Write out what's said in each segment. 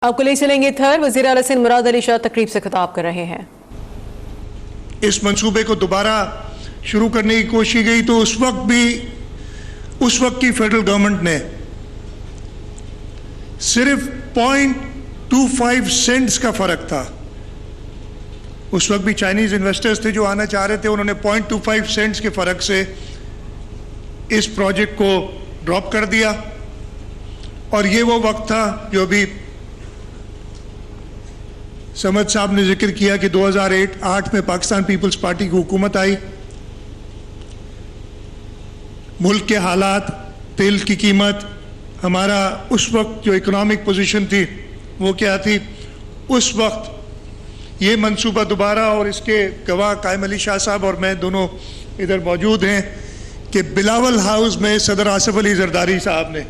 आपको ले चलेंगे थर। वज़ीर आला सिंध मुराद अली शाह तकरीब से खिताब कर रहे हैं। इस मंसूबे को दोबारा शुरू करने की कोशिश की गई तो उस वक्त की फेडरल गवर्नमेंट ने सिर्फ 0.25 सेंट्स का फर्क था। उस वक्त भी चाइनीज इन्वेस्टर्स थे जो आना चाह रहे थे, उन्होंने 0.25 सेंट्स के फर्क से इस प्रोजेक्ट को ड्रॉप कर दिया। और ये वो वक्त था जो अभी समद साहब ने जिक्र किया कि 2008 में पाकिस्तान पीपल्स पार्टी की हुकूमत आई। मुल्क के हालात, तेल की कीमत, हमारा उस वक्त जो इकोनॉमिक पोजीशन थी वो क्या थी, उस वक्त ये मंसूबा दोबारा, और इसके गवाह कायम अली शाह साहब और मैं दोनों इधर मौजूद हैं कि बिलावल हाउस में सदर आसिफ अली जरदारी साहब ने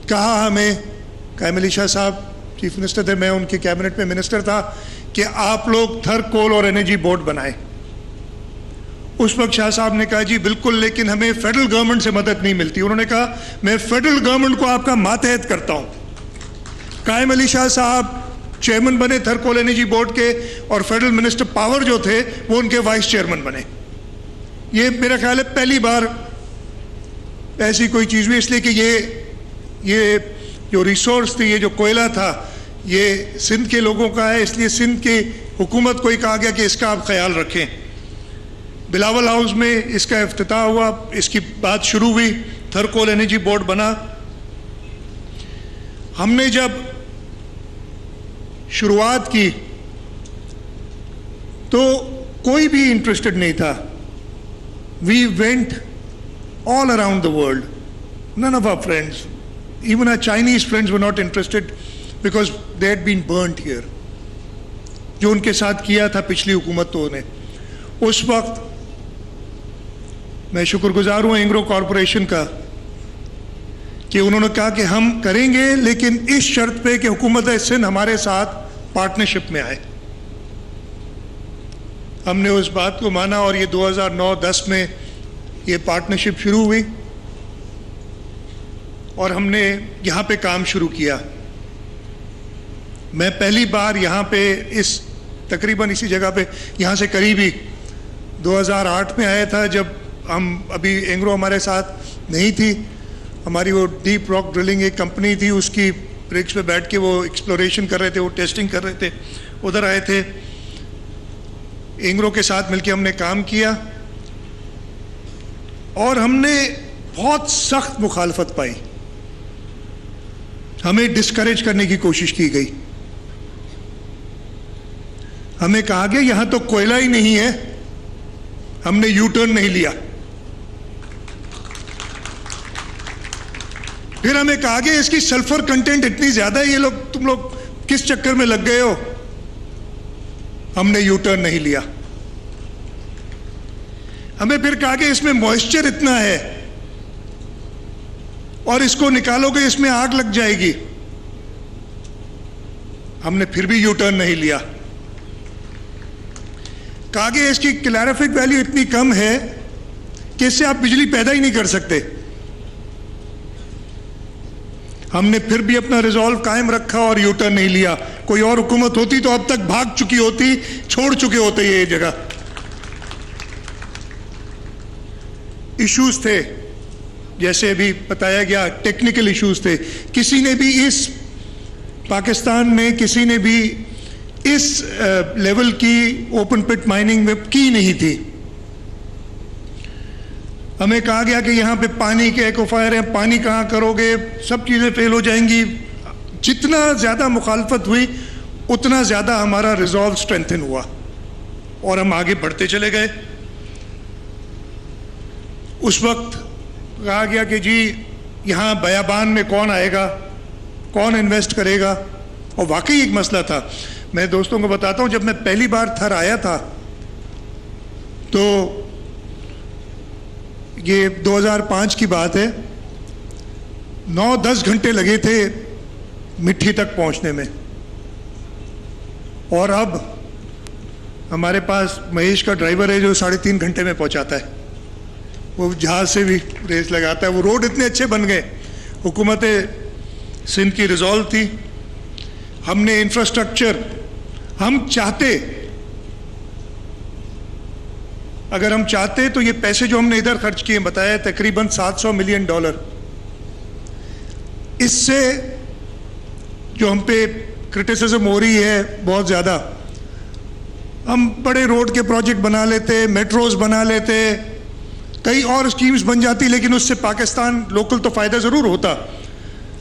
कहा हमें, कायम अली शाह साहब चीफ मिनिस्टर थे, मैं उनके कैबिनेट में मिनिस्टर था, कि आप लोग थर कोल और एनर्जी बोर्ड बनाएं। उस वक्त शाह साहब ने कहा जी बिल्कुल, लेकिन हमें फेडरल गवर्नमेंट से मदद नहीं मिलती। उन्होंने कहा मैं फेडरल गवर्नमेंट को आपका मातहत करता हूं। कायम अली शाह साहब चेयरमैन बने थर कोल एनर्जी बोर्ड के, और फेडरल मिनिस्टर पावर जो थे वो उनके वाइस चेयरमैन बने। ये मेरा ख्याल है पहली बार ऐसी कोई चीज़ हुई, इसलिए कि ये जो रिसोर्स थी, ये जो कोयला था, ये सिंध के लोगों का है, इसलिए सिंध की हुकूमत को ही कहा गया कि इसका आप ख्याल रखें। बिलावल हाउस में इसका इफ्तिताह हुआ, इसकी बात शुरू हुई, थर कोल एनर्जी बोर्ड बना। हमने जब शुरुआत की तो कोई भी इंटरेस्टेड नहीं था। We went all around the world, none of our friends, even our Chinese friends were not interested because they had been burnt here. जो उनके साथ किया था पिछली हुकूमतों ने, उस वक्त मैं शुक्रगुजार हूँ एंग्रो कॉरपोरेशन का कि उन्होंने कहा कि हम करेंगे, लेकिन इस शर्त पे कि हुकूमत सिंध हमारे साथ पार्टनरशिप में आए। हमने उस बात को माना और ये 2009-10 में ये पार्टनरशिप शुरू हुई और हमने यहाँ पे काम शुरू किया। मैं पहली बार यहाँ पे तकरीबन इसी जगह पे, यहाँ से करीबी 2008 में आया था, जब हम अभी एंग्रो हमारे साथ नहीं थी। हमारी वो डीप रॉक ड्रिलिंग एक कंपनी थी, उसकी ब्रिक्स पे बैठ के वो एक्सप्लोरेशन कर रहे थे, वो टेस्टिंग कर रहे थे, उधर आए थे। एंग्रो के साथ मिलके हमने काम किया और हमने बहुत सख्त मुखालफत पाई। हमें डिस्करेज करने की कोशिश की गई। हमें कहा गया यहां तो कोयला ही नहीं है। हमने यू टर्न नहीं लिया। फिर हमें कहा गया इसकी सल्फर कंटेंट इतनी ज्यादा है, तुम लोग किस चक्कर में लग गए हो। हमने यू टर्न नहीं लिया। हमें फिर कहा गया इसमें मॉइस्चर इतना है और इसको निकालोगे इसमें आग लग जाएगी। हमने फिर भी यू टर्न नहीं लिया। कहा गया इसकी कैलोरीफिक वैल्यू इतनी कम है कि इससे आप बिजली पैदा ही नहीं कर सकते। हमने फिर भी अपना रिजॉल्व कायम रखा और यू टर्न नहीं लिया। कोई और हुकूमत होती तो अब तक भाग चुकी होती, छोड़ चुके होते ये जगह। इश्यूज थे, जैसे अभी बताया गया, टेक्निकल इश्यूज थे। किसी ने भी इस पाकिस्तान में किसी ने भी इस लेवल की ओपन पिट माइनिंग में की नहीं थी। हमें कहा गया कि यहाँ पे पानी के एक्वाफायर हैं, पानी कहाँ करोगे, सब चीज़ें फेल हो जाएंगी। जितना ज़्यादा मुखालफत हुई उतना ज़्यादा हमारा रिजॉल्व स्ट्रेंथन हुआ और हम आगे बढ़ते चले गए। उस वक्त कहा गया कि जी यहाँ बयाबान में कौन आएगा, कौन इन्वेस्ट करेगा, और वाकई एक मसला था। मैं दोस्तों को बताता हूँ, जब मैं पहली बार थर आया था तो ये 2005 की बात है, 9-10 घंटे लगे थे मिट्टी तक पहुँचने में, और अब हमारे पास महेश का ड्राइवर है जो 3.5 घंटे में पहुँचाता है। वो जहाज से भी रेस लगाता है। वो रोड इतने अच्छे बन गए, हुकूमत सिंध की रिजॉल्व थी। हमने इंफ्रास्ट्रक्चर, हम चाहते, अगर हम चाहते तो ये पैसे जो हमने इधर खर्च किए, बताया तकरीबन $700 मिलियन, इससे जो हम पे क्रिटिसिज्म हो रही है बहुत ज़्यादा, हम बड़े रोड के प्रोजेक्ट बना लेते, मेट्रोज बना लेते, कई और स्कीम्स बन जाती, लेकिन उससे पाकिस्तान लोकल तो फ़ायदा ज़रूर होता।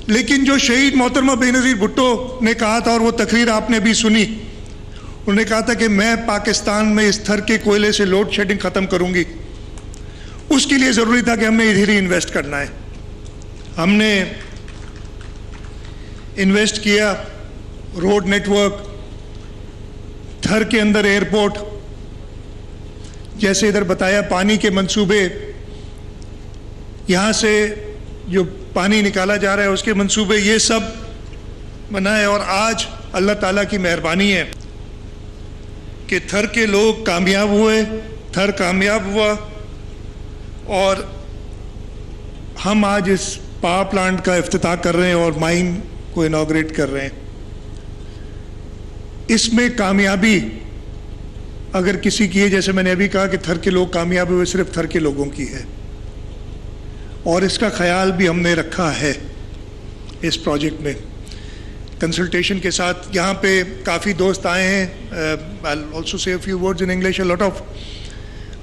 लेकिन जो शहीद मोहतरमा बेनज़ीर भुट्टो ने कहा था, और वो तकरीर आपने भी सुनी, उन्होंने कहा था कि मैं पाकिस्तान में इस थर के कोयले से लोड शेडिंग ख़त्म करूंगी। उसके लिए ज़रूरी था कि हमने इधर ही इन्वेस्ट करना है। हमने इन्वेस्ट किया, रोड नेटवर्क, थर के अंदर एयरपोर्ट, जैसे इधर बताया पानी के मंसूबे, यहाँ से जो पानी निकाला जा रहा है उसके मंसूबे, ये सब बनाए। और आज अल्लाह ताला की मेहरबानी है कि थर के लोग कामयाब हुए, थर कामयाब हुआ, और हम आज इस पावर प्लांट का इफ्तिताह कर रहे हैं और माइन को इनॉग्रेट कर रहे हैं। इसमें कामयाबी अगर किसी की है, जैसे मैंने अभी कहा कि थर के लोग कामयाब हुए, सिर्फ थर के लोगों की है, और इसका ख्याल भी हमने रखा है इस प्रोजेक्ट में कंसल्टेशन के साथ। यहाँ पे काफ़ी दोस्त आए हैं। I'll also say a few words in English. A lot of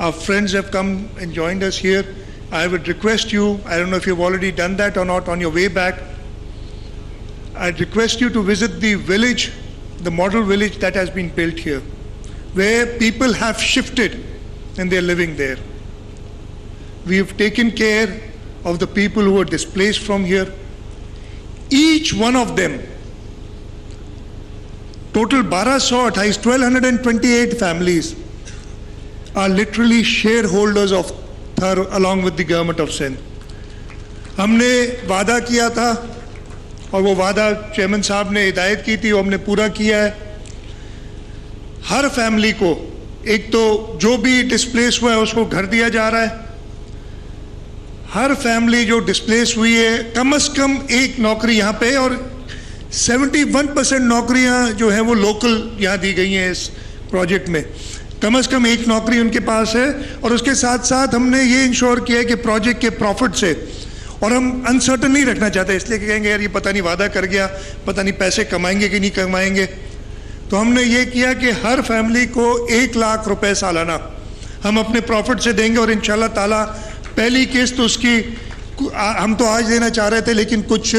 our friends have come and joined us here. I would request you, I don't know if you've already done that or not, on your way back, I'd request you to visit the village, the model village that has been built here, where people have shifted and they're living there. We have taken care of the people who were displaced from here. Each one of them, total 1228 families, are literally shareholders of Thar along with the government of Sindh. हमने वादा किया था, और वो वादा chairman साहब ने हिदायत की थी, वो हमने पूरा किया है। हर फैमिली को, एक तो जो भी डिस्प्लेस हुआ है उसको घर दिया जा रहा है। हर फैमिली जो डिस्प्लेस हुई है, कम से कम एक नौकरी यहाँ पे, और 71% नौकरियाँ जो है वो लोकल यहाँ दी गई हैं इस प्रोजेक्ट में। कम से कम एक नौकरी उनके पास है। और उसके साथ साथ हमने ये इंश्योर किया है कि प्रोजेक्ट के प्रॉफिट से, और हम अनसर्टन नहीं रखना चाहते, इसलिए कि कहेंगे यार ये पता नहीं वादा कर गया, पता नहीं पैसे कमाएंगे कि नहीं कमाएंगे, तो हमने ये किया कि हर फैमिली को 1 लाख रुपए सालाना हम अपने प्रॉफिट से देंगे। और इंशाल्लाह ताला पहली किस्त उसकी हम तो आज देना चाह रहे थे, लेकिन कुछ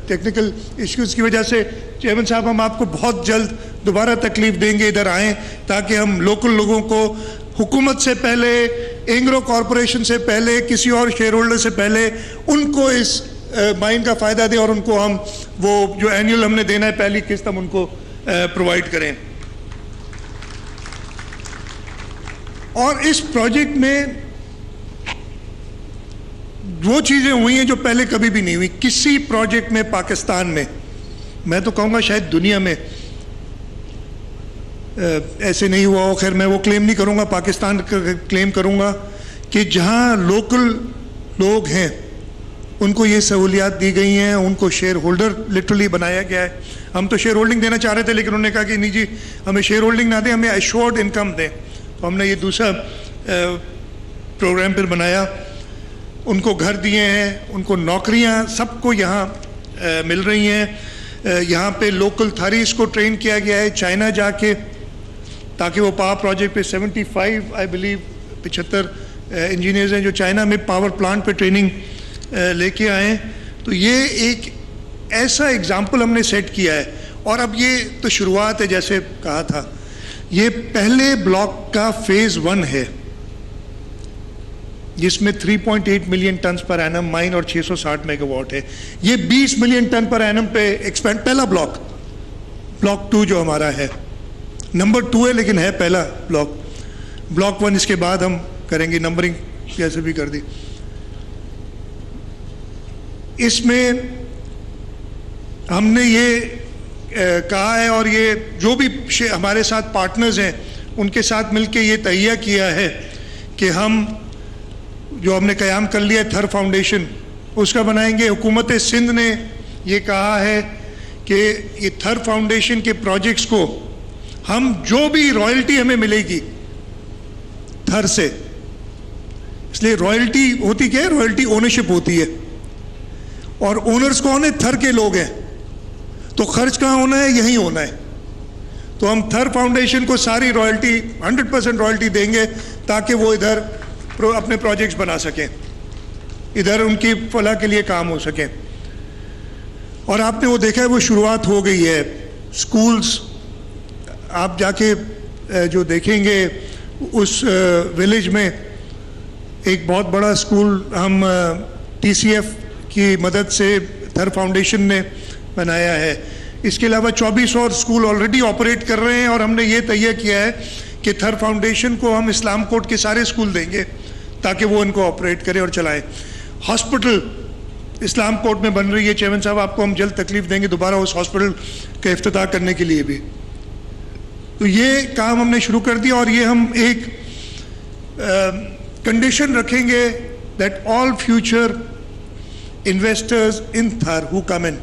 टेक्निकल इश्यूज़ की वजह से चेयरमैन साहब हम आपको बहुत जल्द दोबारा तकलीफ देंगे, इधर आएँ, ताकि हम लोकल लोगों को हुकूमत से पहले, एंग्रो कॉरपोरेशन से पहले, किसी और शेयर होल्डर से पहले उनको इस माइन का फ़ायदा दें, और उनको हम वो जो एनुअल हमने देना है पहली किस्त हम उनको प्रोवाइड करें। और इस प्रोजेक्ट में वो चीज़ें हुई हैं जो पहले कभी भी नहीं हुई किसी प्रोजेक्ट में पाकिस्तान में, मैं तो कहूँगा शायद दुनिया में ऐसे नहीं हुआ हो। खैर मैं वो क्लेम नहीं करूँगा, पाकिस्तान का क्लेम करूँगा कि जहाँ लोकल लोग हैं उनको ये सहूलियात दी गई हैं, उनको शेयर होल्डर लिटरली बनाया गया है। हम तो शेयर होल्डिंग देना चाह रहे थे, लेकिन उन्होंने कहा कि नहीं जी हमें शेयर होल्डिंग ना दें, हमें एश्योर्ड इनकम दें। तो हमने ये दूसरा प्रोग्राम फिर बनाया। उनको घर दिए हैं, उनको नौकरियां सबको यहाँ मिल रही हैं। यहाँ पे लोकल थारीज को ट्रेन किया गया है चाइना जाके, ताकि वो पावर प्रोजेक्ट पे 75 आई बिलीव 75 इंजीनियर्स हैं जो चाइना में पावर प्लांट पे ट्रेनिंग लेके आए। तो ये एक ऐसा एग्जाम्पल हमने सेट किया है। और अब ये तो शुरुआत है, जैसे कहा था, ये पहले ब्लॉक का फेज़ 1 है, जिसमें 3.8 million ton per annum mine और 660 मेगावाट है। ये 20 मिलियन टन पर एनम पे एक्सपेंड, पहला ब्लॉक 2 जो हमारा है, नंबर 2 है लेकिन है पहला ब्लॉक 1 इसके बाद हम करेंगे, नंबरिंग कैसे भी कर दी। इसमें हमने ये कहा है, और ये जो भी हमारे साथ पार्टनर्स हैं उनके साथ मिलके ये तहिया किया है कि हम जो हमने क़याम कर लिया थर फाउंडेशन उसका बनाएंगे। हुकूमत सिंध ने ये कहा है कि ये थर फाउंडेशन के प्रोजेक्ट्स को हम जो भी रॉयल्टी हमें मिलेगी थर से, इसलिए रॉयल्टी होती क्या है, रॉयल्टी ओनरशिप होती है, और ओनर्स कौन है, थर के लोग हैं, तो खर्च कहाँ होना है, यहीं होना है। तो हम थर फाउंडेशन को सारी रॉयल्टी 100% रॉयल्टी देंगे ताकि वो इधर अपने प्रोजेक्ट्स बना सकें, इधर उनकी फलाह के लिए काम हो सके। और आपने वो देखा है, वो शुरुआत हो गई है। स्कूल्स आप जाके जो देखेंगे, उस विलेज में एक बहुत बड़ा स्कूल हम TCF की मदद से थर फाउंडेशन ने बनाया है। इसके अलावा 24 और स्कूल ऑलरेडी ऑपरेट कर रहे हैं, और हमने ये तय किया है कि थर फाउंडेशन को हम इस्लाम कोर्ट के सारे स्कूल देंगे ताकि वो इनको ऑपरेट करें और चलाएं। हॉस्पिटल इस्लाम कोर्ट में बन रही है, चेयरमैन साहब आपको हम जल्द तकलीफ देंगे दोबारा उस हॉस्पिटल का इफ्तिताह करने के लिए भी। तो ये काम हमने शुरू कर दिया, और ये हम एक कंडीशन रखेंगे that all future investors in Thar who come in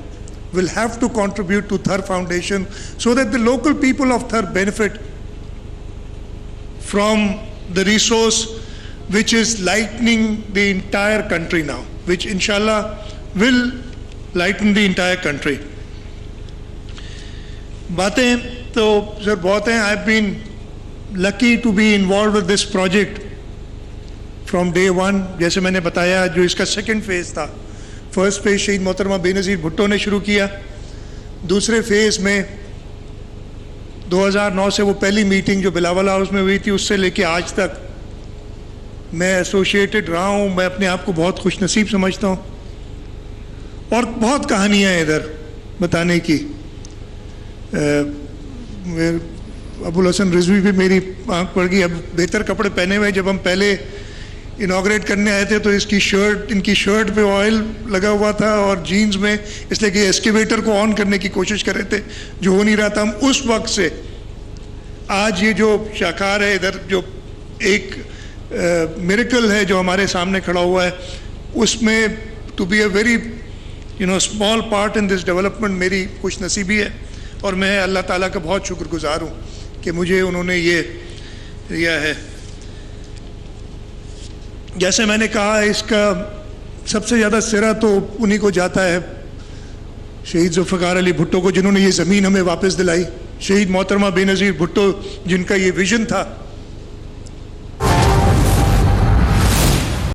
will have to contribute to Thar Foundation so that the local people of Thar benefit from the resource which is lightening the entire country now, which inshallah will lighten the entire country. बातें तो sir बहुत हैं. I've been lucky to be involved with this project from day one. जैसे मैंने बताया, जो इसका second phase था, फर्स्ट फेज शहीद मोहतरमा बेनज़ीर भुट्टो ने शुरू किया. दूसरे फेज में 2009 से वो पहली मीटिंग जो बिलावल हाउस में हुई थी, उससे लेके आज तक मैं एसोसिएटेड रहा हूँ. मैं अपने आप को बहुत खुशनसीब समझता हूँ, और बहुत कहानियाँ हैं इधर बताने की. अबुल हसन रिजवी भी मेरी आँख पड़ गई. अब बेहतर कपड़े पहने हुए. जब हम पहले इनाग्रेट करने आए थे तो इनकी शर्ट पे ऑयल लगा हुआ था और जीन्स में, इसलिए कि एक्सकेवेटर को ऑन करने की कोशिश कर रहे थे, जो हो नहीं रहा था. हम उस वक्त से आज ये जो शाकार है इधर, जो एक मिरेकल है जो हमारे सामने खड़ा हुआ है, उसमें to be a very small part in this development मेरी खुशनसीबी है. और मैं अल्लाह ताला का बहुत शुक्रगुजार हूँ कि मुझे उन्होंने ये दिया है. जैसे मैंने कहा, इसका सबसे ज़्यादा सिरा तो उन्हीं को जाता है, शहीद जुल्फ़िकार अली भुट्टो को, जिन्होंने ये ज़मीन हमें वापस दिलाई. शहीद मोहतरमा बेनज़ीर भुट्टो, जिनका ये विज़न था